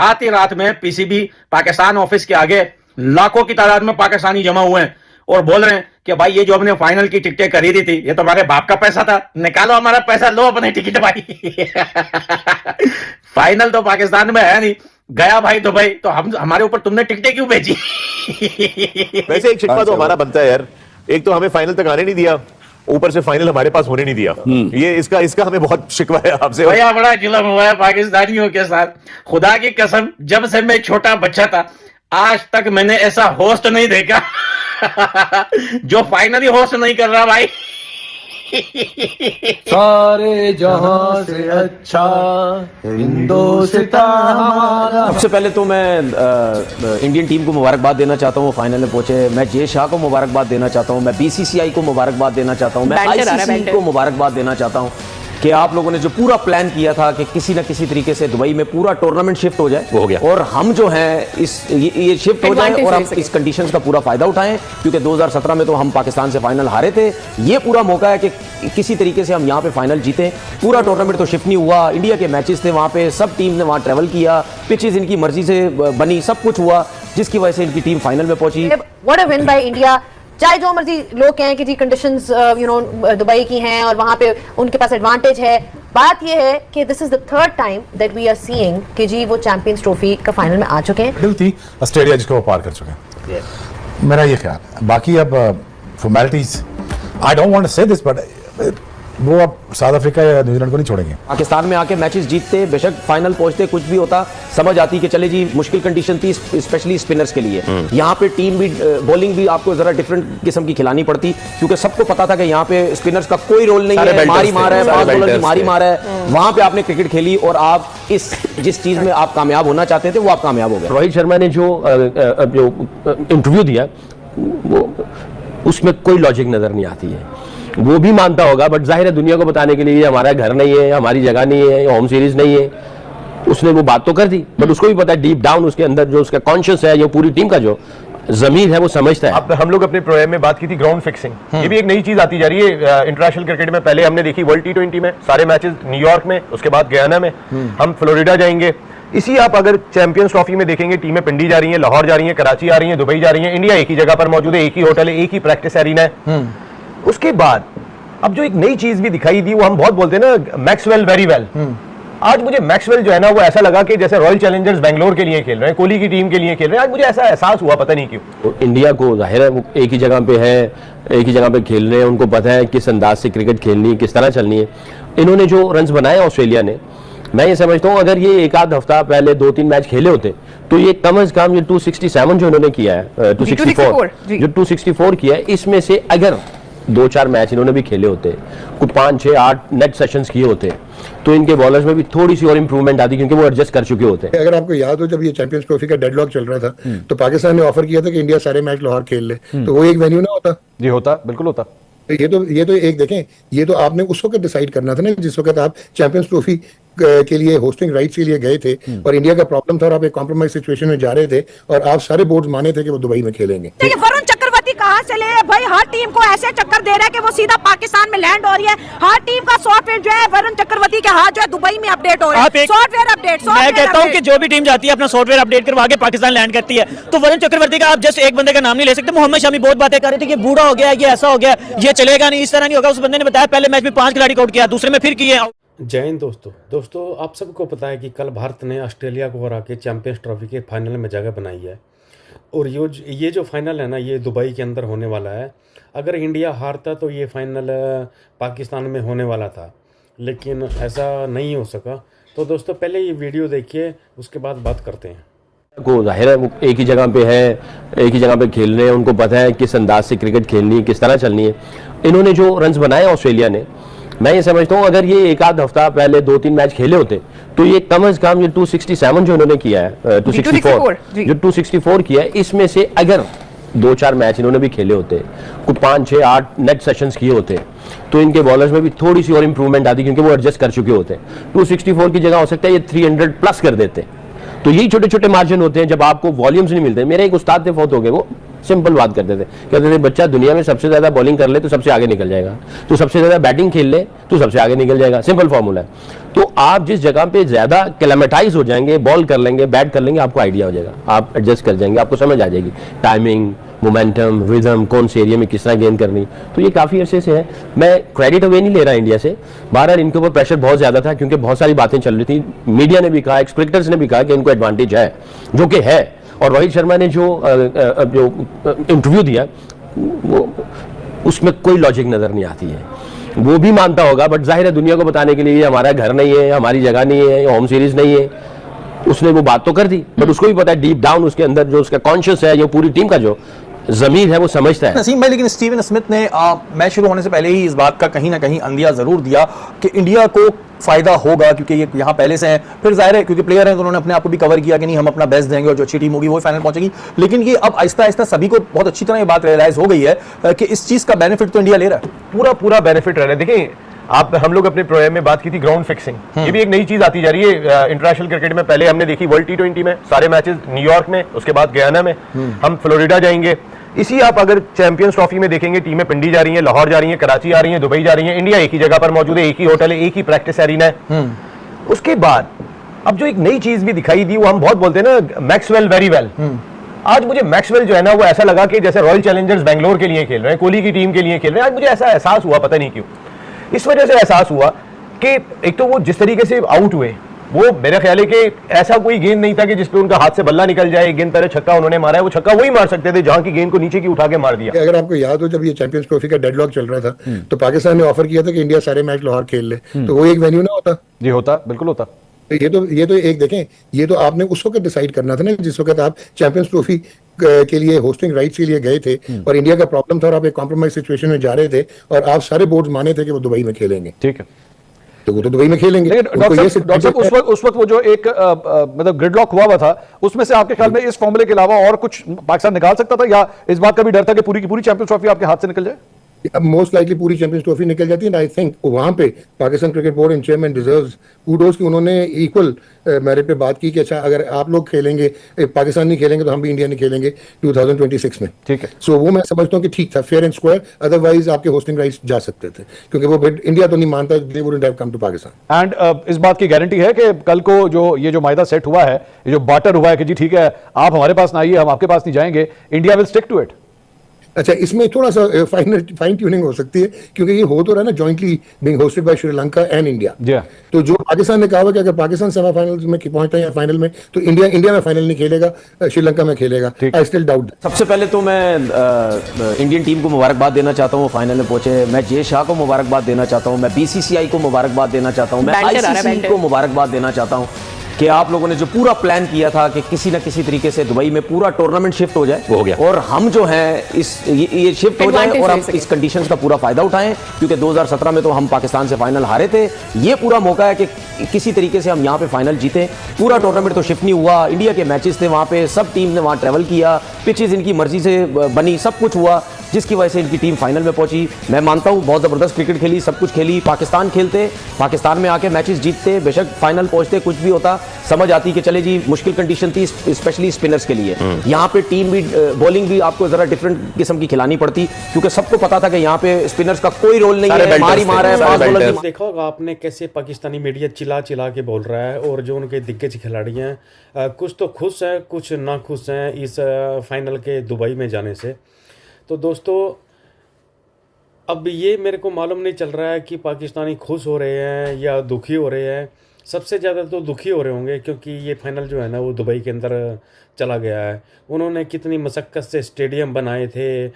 आती रात में पीसीबी पाकिस्तान ऑफिस के आगे लाखों की तादाद में पाकिस्तानी जमा हुए हैं और बोल रहे हैं कि भाई ये जो हमने फाइनल की टिकटें खरीदी थी ये तो हमारे बाप का पैसा था, निकालो हमारा पैसा, लो अपनी टिकट भाई। फाइनल तो पाकिस्तान में है नहीं, गया भाई दुबई, तो हम हमारे ऊपर तुमने टिकटें क्यों भेजी? वैसे एक शिकवा तो हमारा बनता है यार, एक तो हमें फाइनल तक आने नहीं दिया, ऊपर से फाइनल हमारे पास होने नहीं दिया। ये इसका हमें बहुत शिकवा है आपसे। भैया बड़ा जुल्म हुआ है पाकिस्तानियों के साथ, खुदा की कसम, जब से मैं छोटा बच्चा था आज तक मैंने ऐसा होस्ट नहीं देखा जो फाइनली होस्ट नहीं कर रहा भाई। सारे जहां से अच्छा हिंदुस्तान हमारा। सबसे पहले तो मैं इंडियन टीम को मुबारकबाद देना चाहता हूँ, वो फाइनल में पहुंचे। मैं जे शाह को मुबारकबाद देना चाहता हूँ, मैं बीसीसीआई को मुबारकबाद देना चाहता हूँ, मैं आईसीसी को मुबारकबाद देना चाहता हूँ कि आप लोगों ने जो पूरा प्लान किया था कि किसी ना किसी तरीके से दुबई में पूरा टूर्नामेंट शिफ्ट हो जाए, वो हो गया। और हम जो हैं ये शिफ्ट हो जाए और हम इस कंडीशंस का पूरा फायदा उठाएं, क्योंकि 2017 में तो हम पाकिस्तान से फाइनल हारे थे। ये पूरा मौका है कि किसी तरीके से हम यहाँ पे फाइनल जीते। पूरा टूर्नामेंट तो शिफ्ट नहीं हुआ, इंडिया के मैचेस थे वहाँ पे, सब टीम ने वहाँ ट्रेवल किया, पिचेस इनकी मर्जी से बनी, सब कुछ हुआ जिसकी वजह से इनकी टीम फाइनल में पहुंची। What a win by India. चाहे जो मर्जी लोग कहें कि जी कंडीशंस दुबई की हैं और वहां पे उनके पास एडवांटेज है, बात ये है कि this is the third time that we are seeing कि जी वो चैंपियंस ट्रॉफी का फाइनल में आ चुके हैं। थी ऑस्ट्रेलिया जिसको वो पार कर चुके हैं, मेरा ये ख्याल है। बाकी अब formalities, I don't want to say this, but वो अब साउथ अफ्रीका या न्यूजीलैंड को नहीं छोड़ेंगे। पाकिस्तान में आके मैचेस जीतते, बेशक फाइनल पहुंचते, कुछ भी होता, समझ आती कि चले जी मुश्किल कंडीशन थी स्पेशली स्पिनर्स के लिए। यहाँ पे टीम भी बॉलिंग भी आपको जरा डिफरेंट किस्म की खिलानी पड़ती, क्योंकि सबको पता था कि यहाँ पे स्पिनर्स का कोई रोल नहीं है, मारी मार है, फास्ट बॉलर की मारी मार है। वहां पे आपने क्रिकेट खेली और आप जिस चीज में आप कामयाब होना चाहते थे वो आप कामयाब हो गए। रोहित शर्मा ने जो इंटरव्यू दिया वो उसमें कोई लॉजिक नजर नहीं आती है। वो भी मानता होगा, बट जाहिर है दुनिया को बताने के लिए हमारा घर नहीं है, हमारी जगह नहीं है, होम सीरीज नहीं है, उसने वो बात तो कर दी, बट उसको भी पता है डीप डाउन उसके अंदर जो उसका कॉन्शियस है, जो पूरी टीम का जो जमीर है वो समझता है। अब हम लोग अपने प्रोग्राम में बात की थी ग्राउंड फिक्सिंग, ये भी एक नई चीज आती जा रही है इंटरनेशनल क्रिकेट में। पहले हमने देखी वर्ल्ड T20 में सारे मैचेस न्यूयॉर्क में, उसके बाद गयाना में, हम फ्लोरिडा जाएंगे। इसी आप अगर चैंपियंस ट्रॉफी में देखेंगे टीमें पिंडी जा रही हैं, लाहौर जा रही हैं, कराची आ रही हैं, दुबई जा रही हैं, इंडिया एक ही जगह पर मौजूद है, एक ही होटल है, एक ही प्रैक्टिस एरिना है। उसके बाद अब जो एक नई चीज भी दिखाई दी, वो हम बहुत बोलते हैं ना मैक्सवेल वेरी वेल। आज मुझे मैक्सवेल जो है ना वो ऐसा लगा कि जैसे रॉयल चैलेंजर्स बेंगलोर के लिए खेल रहे हैं, कोहली की टीम के लिए खेल रहे हैं। आज मुझे ऐसा एहसास हुआ, पता नहीं क्यों। तो इंडिया को जाहिर है वो एक ही जगह पे है, एक ही जगह पे खेल रहे हैं, उनको पता है किस अंदाज से क्रिकेट खेलनी है, किस तरह चलनी है। इन्होंने जो रन्स बनाए ऑस्ट्रेलिया ने, मैं ये समझता हूँ अगर ये एक आध हफ्ता पहले 2-3 मैच खेले होते तो ये कम से कम ये 267 जो इन्होंने किया है, 264 किया है, इसमें से अगर 2-4 मैच इन्होंने भी खेले होते, कुछ 5-6-8 नेट सेशंस किए होते, तो इनके बॉलर्स में भी थोड़ी सी और इंप्रूवमेंट आती, क्योंकि वो एडजस्ट कर चुके होते। अगर आपको याद हो जब ये चैंपियंस ट्रॉफी का डेडलॉक चल रहा था तो पाकिस्तान ने ऑफर किया था कि इंडिया सारे मैच लाहौर खेल ले, तो वो एक वेन्यू ना होता। जी होता, बिल्कुल होता। ये तो एक देखें, ये तो आपने उस वक्त डिसाइड करना था ना जिस वक्त आप चैंपियंस ट्रॉफी के लिए होस्टिंग राइट्स के लिए गए थे और इंडिया का प्रॉब्लम था और आप एक कॉम्प्रोमाइज सिचुएशन में जा रहे थे और आप सारे बोर्ड माने थे कि वो दुबई में खेलेंगे। वरुण चक्रवर्ती कहाँ से ले भाई, हर टीम को ऐसे चक्कर दे रहा है कि वो सीधा पाकिस्तान में लैंड हो रही है। हर टीम का सॉफ्टवेयर जो है वरुण चक्रवर्ती के हाथ जो है दुबई में अपडेट हो रहा है। सॉफ्टवेयर अपडेट, मैं कहता हूँ कि जो भी टीम जाती है अपना सॉफ्टवेयर अपडेट करवा के पाकिस्तान लैंड करती है, तो वरुण चक्रवर्ती का आप जस्ट एक बंदे का नाम नहीं ले सकते। मोहम्मद शमी बहुत बातें कर रहे थे कि बूढ़ा हो गया, ये ऐसा हो गया, ये चलेगा नहीं, इस तरह नहीं होगा। उस बंदे ने बताया पहले मैच में 5 खिलाड़ी आउट किया, दूसरे में फिर किए। जय हिंद दोस्तों आप सबको पता है कि कल भारत ने ऑस्ट्रेलिया को हरा के चैंपियंस ट्रॉफी के फाइनल में जगह बनाई है और ये जो फाइनल है ना ये दुबई के अंदर होने वाला है। अगर इंडिया हारता तो ये फाइनल पाकिस्तान में होने वाला था, लेकिन ऐसा नहीं हो सका। तो दोस्तों पहले ये वीडियो देखिए, उसके बाद बात करते हैं। को जाहिर है वो एक ही जगह पे है, एक ही जगह पे खेल रहे हैं, उनको पता है किस अंदाज से क्रिकेट खेलनी है, किस तरह चलनी है। इन्होंने जो रन्स बनाए ऑस्ट्रेलिया ने, मैं ये समझता हूँ अगर ये एक आध हफ्ता पहले 2-3 मैच खेले होते तो ये कम से कम ये 267 जो इन्होंने किया है, 264 किया है, इसमें से अगर 2-4 मैच इन्होंने भी खेले होते, कुछ 5-6-8 नेट सेशंस किए होते, तो इनके बॉलर्स में भी थोड़ी सी और इंप्रूवमेंट आती, क्योंकि वो एडजस्ट कर चुके होते। 264 की जगह हो सकता है ये 300 प्लस कर देते, तो यही छोटे छोटे मार्जिन होते हैं जब आपको वॉल्यूम्स नहीं मिलते। मेरे एक उस्ताद थे, फौत हो गए, वो सिंपल बात करते थे, कहते थे बच्चा दुनिया में सबसे ज्यादा बॉलिंग कर ले तो सबसे आगे निकल जाएगा, तो सबसे ज्यादा बैटिंग खेल ले तो सबसे आगे निकल जाएगा, सिंपल फॉर्मूला है। तो आप जिस जगह पे ज्यादा क्लेमेटाइज हो जाएंगे, बॉल कर लेंगे, बैट कर लेंगे, आपको आइडिया हो जाएगा, आप एडजस्ट कर जाएंगे, आपको समझ आ जाएगी टाइमिंग, मोमेंटम, रिदम, कौन से एरिया में किस तरह गेंद करनी। तो ये काफी अरसे से है, मैं क्रेडिट अवे नहीं ले रहा इंडिया से। बहरहाल इनके ऊपर प्रेशर बहुत ज्यादा था क्योंकि बहुत सारी बातें चल रही थी, मीडिया ने भी कहा, एक्स क्रिकेटर्स ने भी कहा कि इनको एडवांटेज है, जो कि है। और रोहित शर्मा ने जो इंटरव्यू दिया वो उसमें कोई लॉजिक नजर नहीं आती है। वो भी मानता होगा, बट जाहिर है दुनिया को बताने के लिए ये हमारा घर नहीं है, हमारी जगह नहीं है, होम सीरीज नहीं है, उसने वो बात तो कर दी, बट उसको भी पता है डीप डाउन उसके अंदर जो उसका कॉन्शियस है, जो पूरी टीम का जो जमीर है वो समझता है। नसीम भाई, लेकिन स्टीवन स्मिथ ने मैच शुरू होने से पहले ही इस बात का कहीं ना कहीं अंदिया जरूर दिया कि इंडिया को फायदा होगा क्योंकि ये यहाँ पहले से हैं, फिर जाहिर है क्योंकि प्लेयर हैं तो उन्होंने अपने आप को भी कवर किया कि नहीं हम अपना बेस्ट देंगे और जो अच्छी टीम होगी वो फाइनल पहुंचेगी। लेकिन ये अब आहिस्ता आहिस्ता सभी को बहुत अच्छी तरह ये बात रियलाइज हो गई है कि इस चीज का बेनिफिट तो इंडिया ले रहा है, पूरा पूरा बेनिफिट रह रहा है। देखिए हम लोग अपने प्रोग्राम में बात की थी ग्राउंड फिक्सिंग, ये भी एक नई चीज आती जा रही है इंटरनेशनल क्रिकेट में। पहले हमने देखी वर्ल्ड T20 में सारे मैचेस न्यूयॉर्क में, उसके बाद गयाना में, हम फ्लोरिडा जाएंगे। इसी आप अगर चैंपियंस ट्रॉफी में देखेंगे टीमें पिंडी जा रही हैं, लाहौर जा रही हैं, कराची आ रही हैं, दुबई जा रही हैं, इंडिया एक ही जगह पर मौजूद है, एक ही होटल है, एक ही प्रैक्टिस एरिना है। उसके बाद अब जो एक नई चीज भी दिखाई दी, वो हम बहुत बोलते हैं ना मैक्सवेल वेरी वेल। आज मुझे मैक्सवेल जो है ना वो ऐसा लगा कि जैसे रॉयल चैलेंजर्स बेंगलोर के लिए खेल रहे हैं, कोहली की टीम के लिए खेल रहे हैं। आज मुझे ऐसा एहसास हुआ, पता नहीं क्यों, इस वजह से एहसास हुआ कि एक तो वो जिस तरीके से आउट हुए, वो मेरा ख्याल है कि ऐसा कोई गेंद नहीं था कि जिसपे उनका हाथ से बल्ला निकल जाए। एक गेंद पहले छक्का उन्होंने मारा है, वो छक्का वही मार सकते थे जहां की गेंद को नीचे की उठा के मार दिया। अगर आपको याद हो जब ये चैंपियंस ट्रॉफी का डेडलॉक चल रहा था तो पाकिस्तान ने ऑफर किया था कि इंडिया सारे मैच लाहौर खेल ले, तो वो एक वेन्यू ना होता। जी होता, बिल्कुल होता। तो ये तो एक देखें, ये तो आपने उस वक्त डिसाइड करना था ना जिस वक्त आप चैंपियंस ट्रॉफी के लिए होस्टिंग राइट्स के लिए गए थे और इंडिया का प्रॉब्लम था और आप एक कॉम्प्रोमाइज सिचुएशन में जा रहे थे और आप सारे बोर्ड माने थे कि वो दुबई में खेलेंगे। ठीक है, तो वो तो दुबई में खेलेंगे। डॉक्टर साहब उस वक्त वो जो एक मतलब ग्रिडलॉक हुआ था, उसमें से आपके ख्याल में इस फॉर्मूले के अलावा और कुछ पाकिस्तान निकाल सकता था, या इस बात का भी डर था कि पूरी की पूरी चैंपियंस ट्रॉफी आपके हाथ से निकल जाए? अब मोस्ट लाइकली पूरी चैंपियंस ट्रॉफी निकल जाती है। आई थिंक वहां पे Pakistan cricket board and chairman deserves kudos कि उन्होंने इक्वल मेरिट पे बात की कि अच्छा अगर आप लोग खेलेंगे, पाकिस्तान नहीं खेलेंगे तो हम भी इंडिया नहीं खेलेंगे 2026 में। ठीक है, सो वो मैं समझता हूँ कि ठीक था, फेयर एंड स्क्वायर। अदरवाइज आपके होस्टिंग राइट्स जा सकते थे क्योंकि वो इंडिया तो नहीं मानता, they wouldn't have come to Pakistan. And इस बात की गारंटी है कि कल को जो ये जो मायदा सेट हुआ है, ये जो बार्टर हुआ है कि जी ठीक है आप हमारे पास ना आइए, हम आपके पास नहीं जाएंगे, India will stick to it. अच्छा, इसमें थोड़ा सा फाइन ट्यूनिंग हो सकती है क्योंकि ये हो तो रहा है ना jointly being hosted by Sri Lanka and India. तो जो पाकिस्तान ने कहा हुआ कि अगर पाकिस्तान सेमीफाइनल्स में पहुंचता है या फाइनल में तो इंडिया में फाइनल नहीं खेलेगा, श्रीलंका में खेलेगा। I still doubt. सबसे पहले तो मैं इंडियन टीम को मुबारकबाद देना चाहता हूँ, फाइनल में पहुंचे। मैं जे शाह को मुबारकबाद देना चाहता हूँ, मैं BCCI को मुबारकबाद देना चाहता हूँ, मैं ICC को मुबारकबाद देना चाहता हूँ कि आप लोगों ने जो पूरा प्लान किया था कि किसी ना किसी तरीके से दुबई में पूरा टूर्नामेंट शिफ्ट हो जाए, हो गया, और हम जो हैं ये शिफ्ट हो जाए और हम इस कंडीशंस का पूरा फायदा उठाएं, क्योंकि 2017 में तो हम पाकिस्तान से फाइनल हारे थे। ये पूरा मौका है कि किसी तरीके से हम यहाँ पे फाइनल जीते। पूरा टूर्नामेंट तो शिफ्ट नहीं हुआ, इंडिया के मैचेस थे वहाँ पे, सब टीम ने वहाँ ट्रैवल किया, पिचेज इनकी मर्जी से बनी, सब कुछ हुआ जिसकी वजह से इनकी टीम फाइनल में पहुंची। मैं मानता हूँ बहुत जबरदस्त क्रिकेट खेली, सब कुछ खेली। पाकिस्तान खेलते, पाकिस्तान में आके मैचेस जीतते, बेशक फाइनल पहुंचते, कुछ भी होता, समझ आती कि चले जी मुश्किल कंडीशन थी स्पेशली स्पिनर्स के लिए। यहाँ पे टीम भी बॉलिंग भी आपको जरा डिफरेंट किस्म की खिलानी पड़ती क्योंकि सबको पता था कि यहाँ पे स्पिनर्स का कोई रोल नहीं है, मारी मार है। देखा होगा आपने कैसे पाकिस्तानी मीडिया चिल्ला चिल्ला के बोल रहा है और जो उनके दिग्गज खिलाड़ी हैं कुछ तो खुश हैं कुछ ना खुश हैं इस फाइनल के दुबई में जाने से। तो दोस्तों अब ये मेरे को मालूम नहीं चल रहा है कि पाकिस्तानी खुश हो रहे हैं या दुखी हो रहे हैं। सबसे ज़्यादा तो दुखी हो रहे होंगे क्योंकि ये फाइनल जो है ना वो दुबई के अंदर चला गया है। उन्होंने कितनी मशक्क़त से स्टेडियम बनाए थे,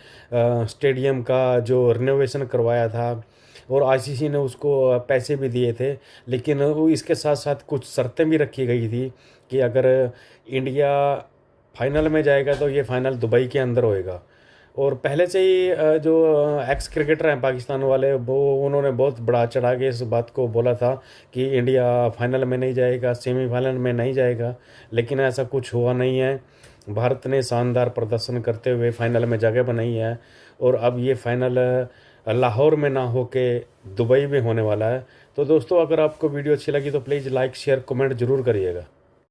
स्टेडियम का जो रिनोवेशन करवाया था और ICC ने उसको पैसे भी दिए थे, लेकिन वो इसके साथ साथ कुछ शर्तें भी रखी गई थी कि अगर इंडिया फाइनल में जाएगा तो ये फाइनल दुबई के अंदर होएगा। और पहले से ही जो एक्स क्रिकेटर हैं पाकिस्तान वाले वो उन्होंने बहुत बढ़ा चढ़ा के इस बात को बोला था कि इंडिया फाइनल में नहीं जाएगा, सेमीफाइनल में नहीं जाएगा, लेकिन ऐसा कुछ हुआ नहीं है। भारत ने शानदार प्रदर्शन करते हुए फाइनल में जगह बनाई है और अब ये फाइनल लाहौर में ना होके दुबई में होने वाला है। तो दोस्तों अगर आपको वीडियो अच्छी लगी तो प्लीज़ लाइक शेयर कमेंट ज़रूर करिएगा।